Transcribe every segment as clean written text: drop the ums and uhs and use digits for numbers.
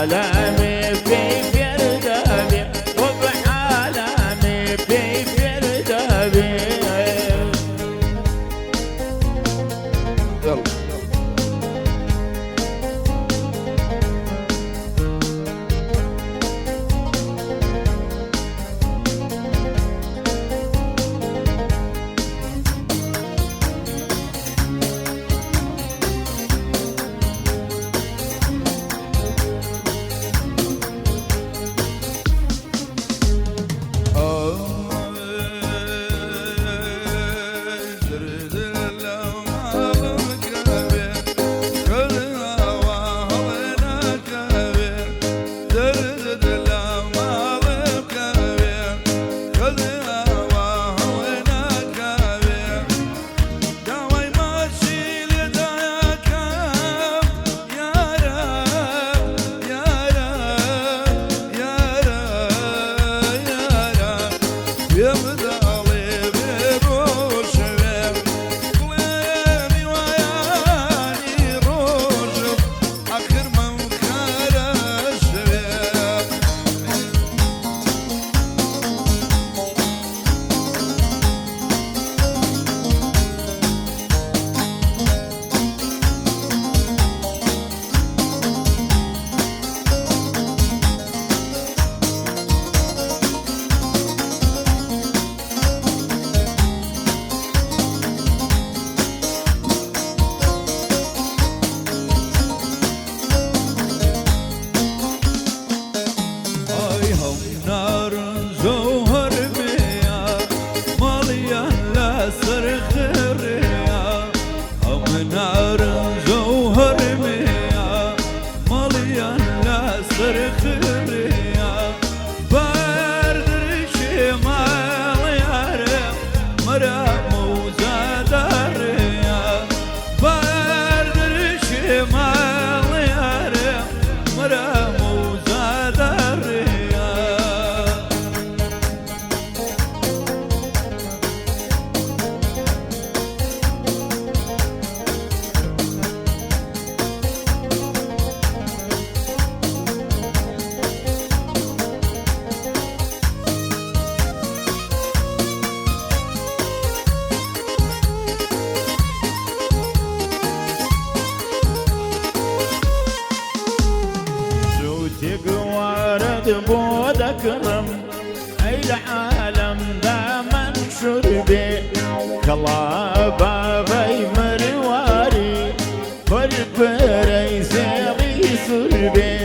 بحالامي في فردابي وبحالامي في فردابي يلا بودك رم أي العالم دامن شربي كلا بابي مرواري فرفري سيري سربي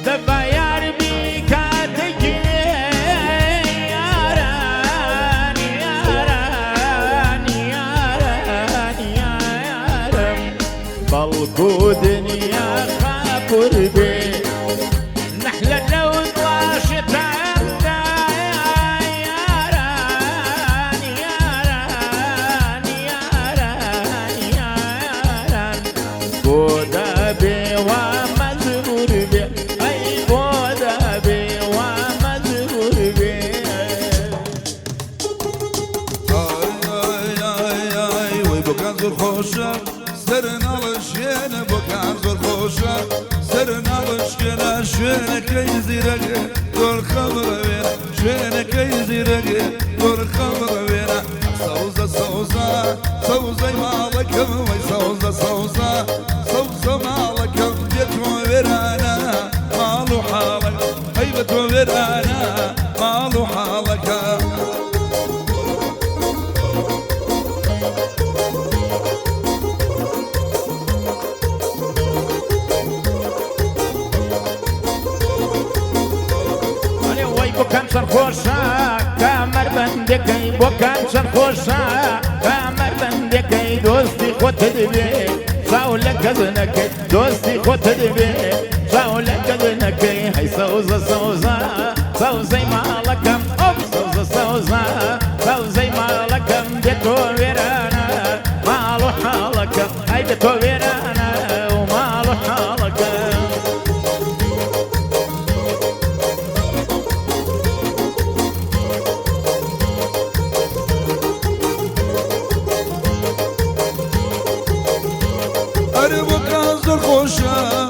دبا ياربي كاتجي ياران ياران ياران ياران بالقودني يا خاقربي سرنا الشينا بكان زور خوشا سرنا الشينا شينا كيزيرك دور خبر بينا شينا كيزيرك دور خبر بينا صوزة صوزة صوزة مالك وي صوزة صوزة صوزة مالك بيت وبرانا مالو حالك هيبة وبرانا مالو حالك بوكان سرخوشا كامر بندكي بوكان سرخوشا كامر بندكي دوستي خود تدبي صاولك اذنك دوستي خود تدبي صاولك اذنك هاي صوزة صوزة صوزي مالكم صوزة صوزة صوزي مالكم بيتو ويرانا مالو حالك هاي بيتو ويرانا ومالو حالك خوشا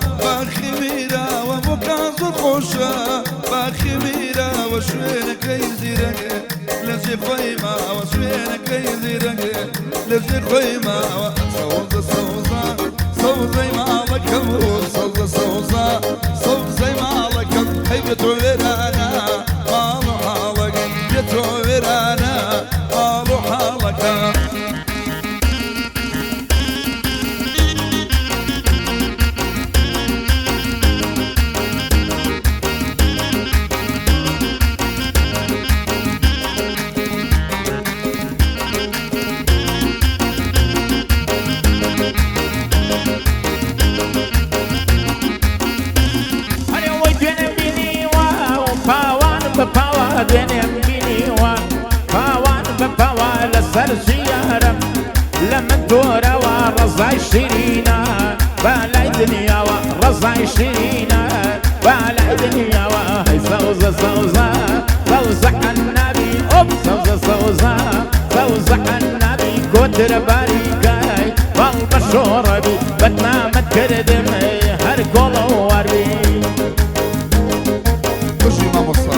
لزي خيمة وشوينك يزيرك لزي خيمة صوزة صوزة صوزة ما لك صوزة صوزة صوزة ما لك حيبة ورانا ما له حالك بيت ورانا ما له حالك سيارة لما الدورة ورزع شيرينا بالاي دنيا ورزع شيرينا بالاي دنيا وهي صوزة صوزة صوزة النبي صوزة صوزة صوزة النبي كتر باريكاي بالبشورة بي بتنام تكردم هركول واربي خشي ما مصر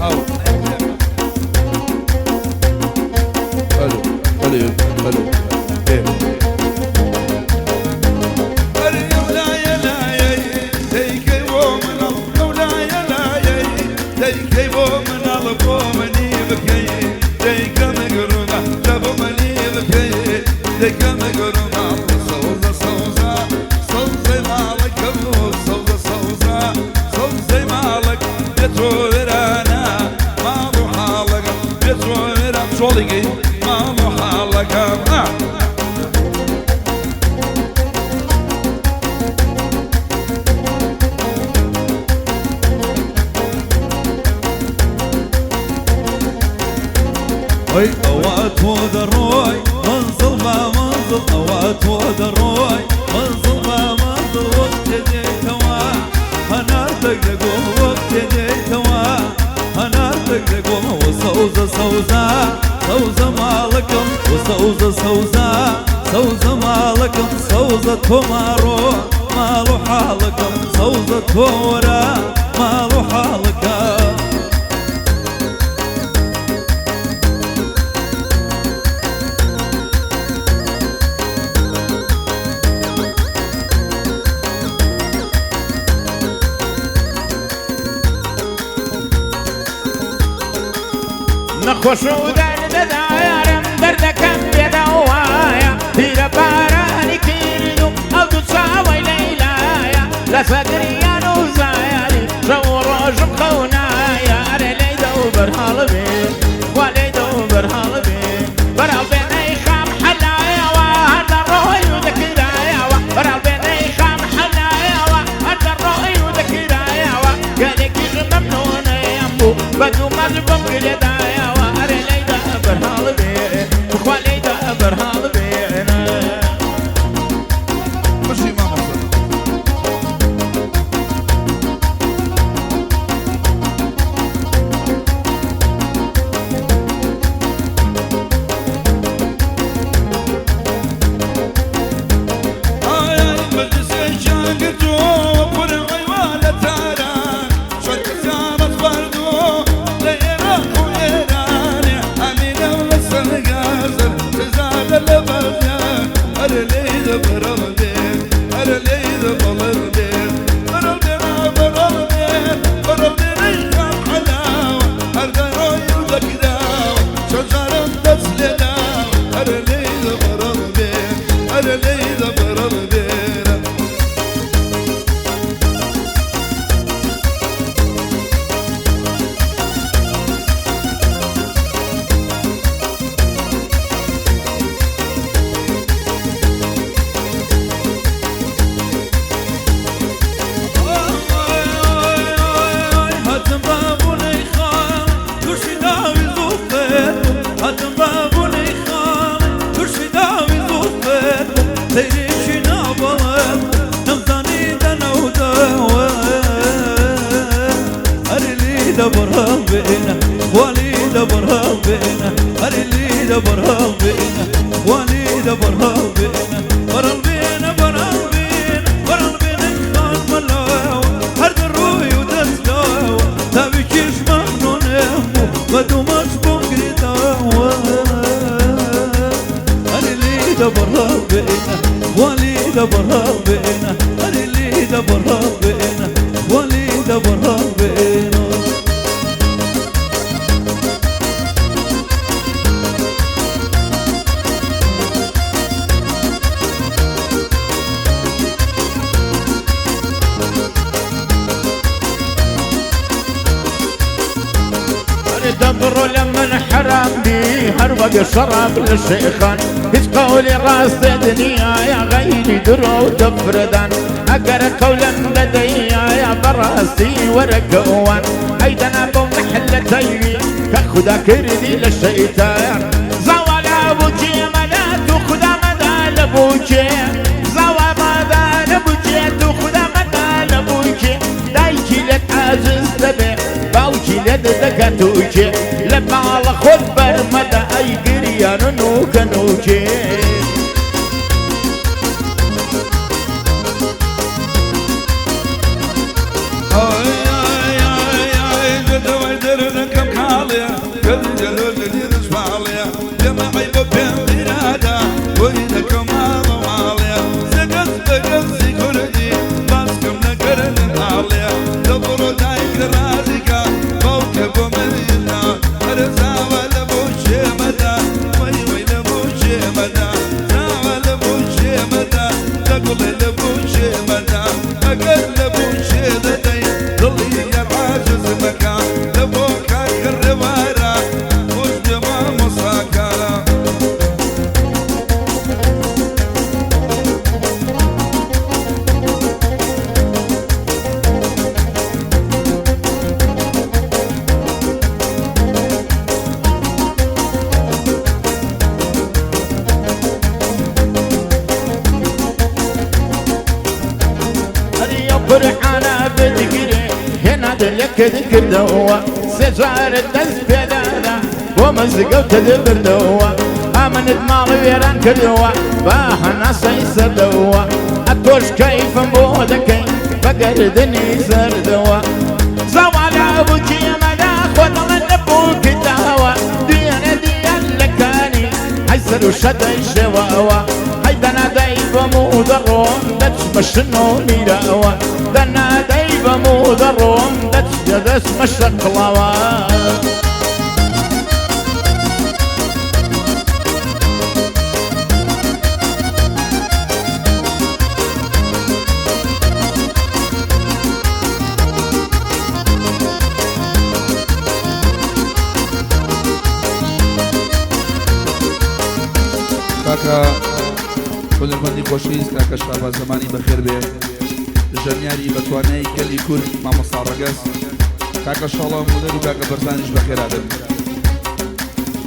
أو الو الو ايه وي اوقات ودروي منزل ما منزل اوقات ودروي منزل ما منزل وقت جيتوا انا تقول وقت جيتوا انا تقول وصوزة صوزة صوزة مالكم وصوزة صوزة صوزة مالكم صوزة تمارو مالو حالكم صوزة تورا مالو حالكم نخش ودان دايرم دردكم بدوايا تيرا باراني كيردو او تساوي ليلايا لا صدري يا نوزايا شور رجم قونايا رلي دوبر هالبي ولي دوبر هالبي برال بيني خام حلايا وهذا الروي وذكرايا برال بيني خام حلايا وهذا الروي وذكرايا قالك يجي ممنون يمبو بدو ما تبقى لدايا دبرها بينا اللي دبرها بينا واللي دبرها بينا دبروا لما حرام بي هربق الشراب للشيخان هيك قولي راس الدنيا يا غيري درو تفردان اقرا قولا لدي يا براسي ورقوان ايضا ابو محلتي كخدا كردي للشيطان زوال ابوكي مدات وخدا مدى لابوكي زوال مدى لابوكي وخدا مدى لابوكي دايكي لتعزز تبع باوكي لدكاتوكي لما على خبر مدى اي قريان نوكا نوكي جدوى درنكم حاليا كل جلول جديد اسفاليا جماعي ببين بنادا وينكم عاليا سقط بقصي كردي باسكم نقرن العاليا دبروا دايك رازقا موكب ومدينة ارزاوى لبوشي مدى ويوي لبوشي مدى زاوى لبوشي مدى تقل لبوشي مدى اقل لبوشي ددي ضلي يرعاجز مكان لبوكا كالروارا وجدما مصاكارا فرحانا بذكري هنا دلك ذكر دوا سجار الدس بيدانا ومزقو تدبر دوا امن دماغ ويران كدوا باهنا سيسر دوا اتوش كيف مبودكي فقردني سر دوا زوال ابوكي مداخ والله نبوك دوا ديانا ديان لكاني حيسر وشد الشواوا هيدنا دايب مودرون مشنو ميراوا دنا دايب مودرون دس مشقلاوا كاكا كل المندي خوشيز كاكا شابا زماني بخير بيه جميعي بتواني كلي كل مع مصارقس كاكا شالله مدير وكاكا برزانيش بخير عدم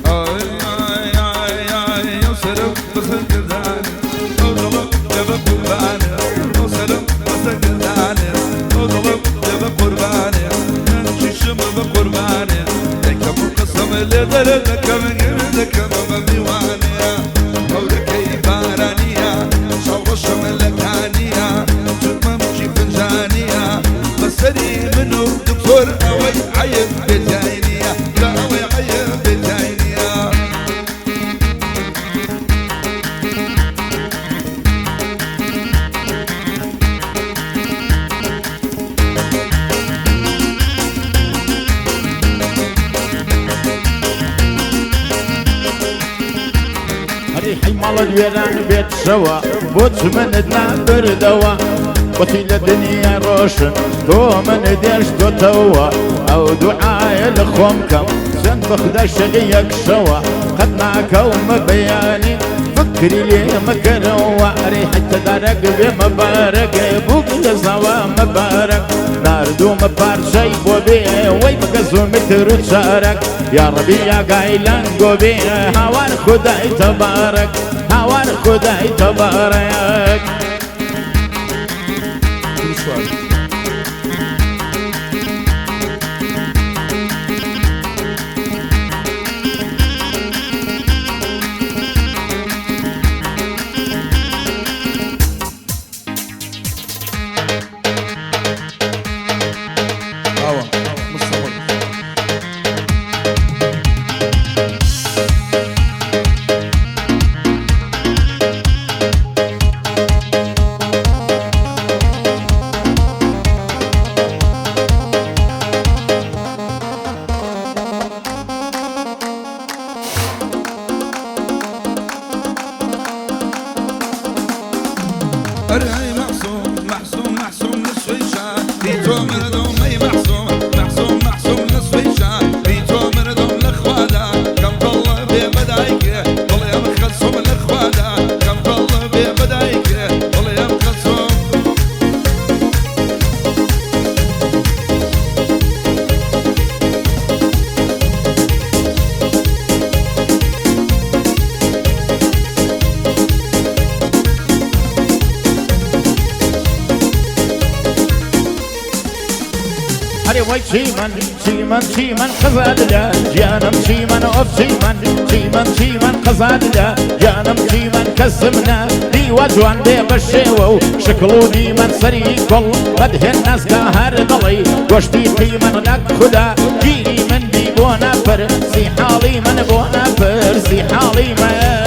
اي اي اي اي يوسرم بسكردان اوضلم جبا قرباني يوسرم بسكرداني اوضلم جبا قرباني ننششم بقرباني لكم القسم اللي ضربك من قردك مبنيواني هودكي بارانية شوش ملكانية جمم شي فنجانية بسري منو دكتور اوي عيب بتاينية لا اوي عيب بتاينية ريحي مال الويران بيت سوا بوت من دنابر دوا وتيل الدنيا روشن تو من ديرش تو توا او دعاء لخومكم سن بخدا شغيك سوا خدناك ومبياني فكري لي مكروا ريحة تدارك بمبارك بوك لزوا مبارك ناردو مبار شي بوبي ويبقى زومتر تشارك يا ربي يا قايلان قوبي هوان خداي تبارك هوان خداي تبارك أري وي شيمن شيمن شيمن قزاد لا جانم شيمن أوف شيمن شيمن شيمن قزاد لا جانم شيمن كسمنا دي وجوان دي بشيوو شكلو دي من سري كل قده الناس كهر ضلي وشتي قيمن لك خدا جيني من دي بونا فر سي حالي من بونا فر سي حالي من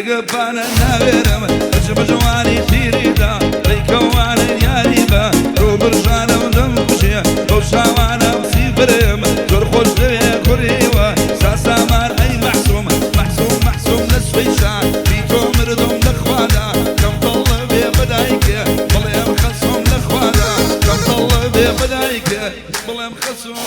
قبانا ناغيرم اجب جواني تيريدا ريكوانا ياريبا رو برجانا ودمشي لو شاوانا وسيبرم جور خوش ليا كوريوا ساسا مار اي محسوم محسوم محسوم لسويشا بيتو مردم لخوانا كم طلب يا بدايك بلا مخصوم لخوانا كم طلب يا بدايك بلا مخصوم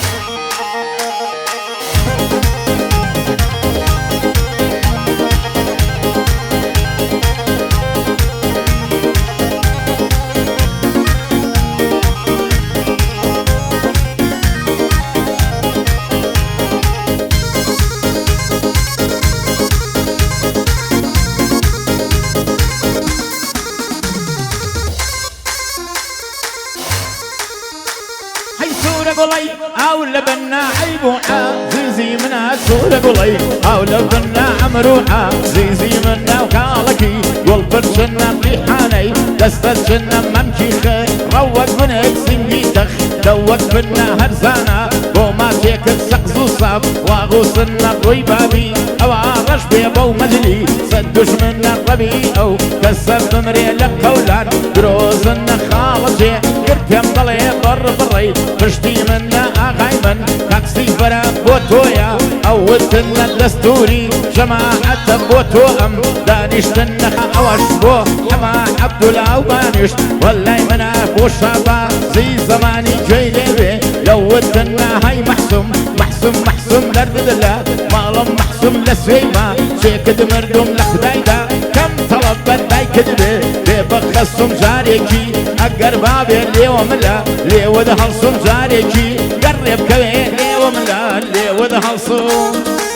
قولي او لبنا عيبوحة زيزي منا سورة قولي او لبنا عمروحة زيزي منا وكالكي قول برشنا بليحاني دستشنا ممشيخي روق منك سنجيتخ دوق بنا هرزانا وما تيك السقز وصاب واغوصنا قويبابي او عرش بيبو مجلي سدوش منا ربي او كسر دمري لك قولان دروزنا خالصي قرتيم ضلي ضر بري فشتي منا اغايمن تاكسي فرا بوتويا اولتنا الدستوري جماعة بوتو ام دانشتنا اوش بو حما عبد الله وبانشت والله منا بوشابا زي زماني جيلي لوتنا هاي محسوم محسوم محسوم لرددلا مالم محسوم لسويما شيكد مردم لخدايدا كم طلب بداي كدبي ببخصم جاريكي اقر بابي لي وملا لي وذهلصم جاريكي قرب كوي لي وملا لي وذهلصم